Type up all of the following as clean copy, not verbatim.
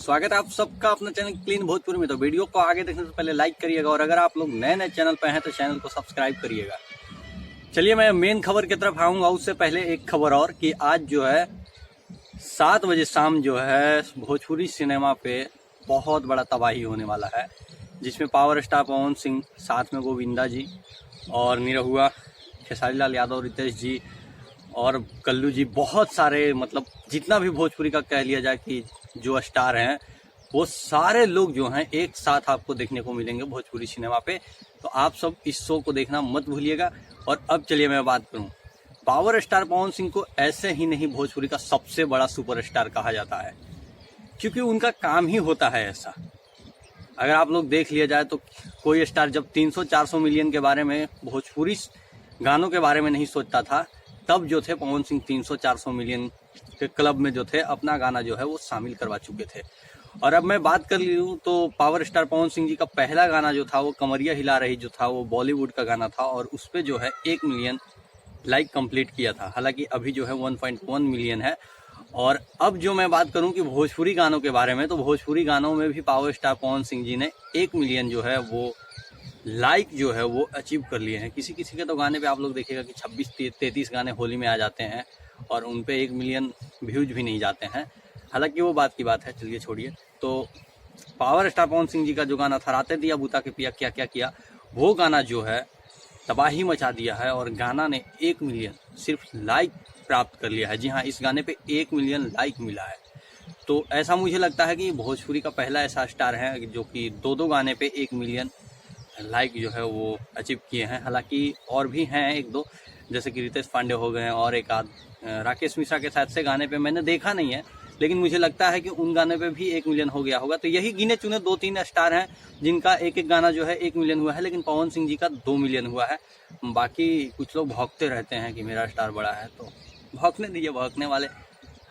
स्वागत है आप सबका अपना चैनल क्लीन भोजपुरी में। तो वीडियो को आगे देखने से पहले लाइक करिएगा और अगर आप लोग नए चैनल पे हैं तो चैनल को सब्सक्राइब करिएगा। चलिए मैं मेन खबर की तरफ आऊँगा। उससे पहले एक खबर और कि आज जो है 7 बजे शाम जो है भोजपुरी सिनेमा पे बहुत बड़ा तबाही होने वाला है, जिसमें पावर स्टार पवन सिंह, साथ में गोविंदा जी और निरहुआ, खेसारी लाल यादव, रितेश जी और कल्लू जी, बहुत सारे मतलब जितना भी भोजपुरी का कह लिया जाए कि जो स्टार हैं वो सारे लोग जो हैं एक साथ आपको देखने को मिलेंगे भोजपुरी सिनेमा पे। तो आप सब इस शो को देखना मत भूलिएगा। और अब चलिए मैं बात करूं, पावर स्टार पवन सिंह को ऐसे ही नहीं भोजपुरी का सबसे बड़ा सुपरस्टार कहा जाता है, क्योंकि उनका काम ही होता है ऐसा। अगर आप लोग देख लिया जाए तो कोई स्टार जब 300-400 मिलियन के बारे में, भोजपुरी गानों के बारे में नहीं सोचता था, तब जो थे पवन सिंह 300-400 मिलियन के क्लब में जो थे अपना गाना जो है वो शामिल करवा चुके थे। और अब मैं बात कर लूँ तो पावर स्टार पवन सिंह जी का पहला गाना जो था वो कमरिया हिला रही जो था वो बॉलीवुड का गाना था और उस पर जो है 1 मिलियन लाइक कंप्लीट किया था। हालांकि अभी जो है 1.1 मिलियन है। और अब जो मैं बात करूं कि भोजपुरी गानों के बारे में, तो भोजपुरी गानों में भी पावर स्टार पवन सिंह जी ने 1 मिलियन जो है वो लाइक जो है वो अचीव कर लिए हैं। किसी किसी के तो गाने पे आप लोग देखिएगा कि 26-33 गाने होली में आ जाते हैं और उन पे 1 मिलियन व्यूज भी नहीं जाते हैं। हालांकि वो बात की बात है, चलिए छोड़िए। तो पावर स्टार पवन सिंह जी का जो गाना था राते दिया बुता के पिया क्या क्या किया, वो गाना जो है तबाही मचा दिया है और गाना ने 1 मिलियन सिर्फ लाइक प्राप्त कर लिया है। जी हाँ, इस गाने पे 1 मिलियन लाइक मिला है। तो ऐसा मुझे लगता है कि भोजपुरी का पहला ऐसा स्टार है जो कि 2 गाने पे 1 मिलियन लाइक जो है वो अचीव किए हैं। हालांकि और भी हैं 1-2, जैसे कि रितेश पांडे हो गए हैं और एक आध राकेश मिश्रा के साथ से गाने पे मैंने देखा नहीं है, लेकिन मुझे लगता है कि उन गाने पे भी 1 मिलियन हो गया होगा। तो यही गिने चुने 2-3 स्टार हैं जिनका एक गाना जो है 1 मिलियन हुआ है, लेकिन पवन सिंह जी का 2 मिलियन हुआ है। बाकी कुछ लोग भौंकते रहते हैं कि मेरा स्टार बड़ा है, तो भौंकने दीजिए। भौंकने वाले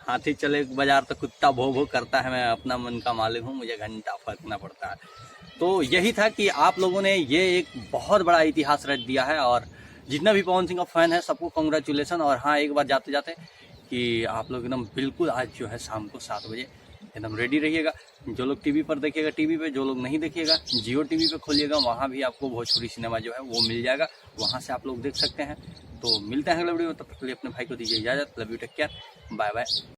हाथी चले बाजार तो कुत्ता भो भो करता है। मैं अपना मन का मालिक हूँ, मुझे घंटा फर्कना पड़ता है। तो यही था कि आप लोगों ने ये एक बहुत बड़ा इतिहास रच दिया है और जितना भी पवन सिंह का फैन है सबको कॉन्ग्रेचुलेसन। और हाँ, एक बार जाते जाते कि आप लोग एकदम बिल्कुल आज जो है शाम को 7 बजे एकदम रेडी रहिएगा। जो लोग टीवी पर देखिएगा टीवी पे, जो लोग नहीं देखिएगा जियो टीवी पे खोलिएगा, वहाँ भी आपको भोजपुरी सिनेमा जो है वो मिल जाएगा, वहाँ से आप लोग देख सकते हैं। तो मिलते हैं अगले वीडियो में, तब तक के लिए अपने भाई को दीजिए इजाज़त। Love you, take care, bye bye.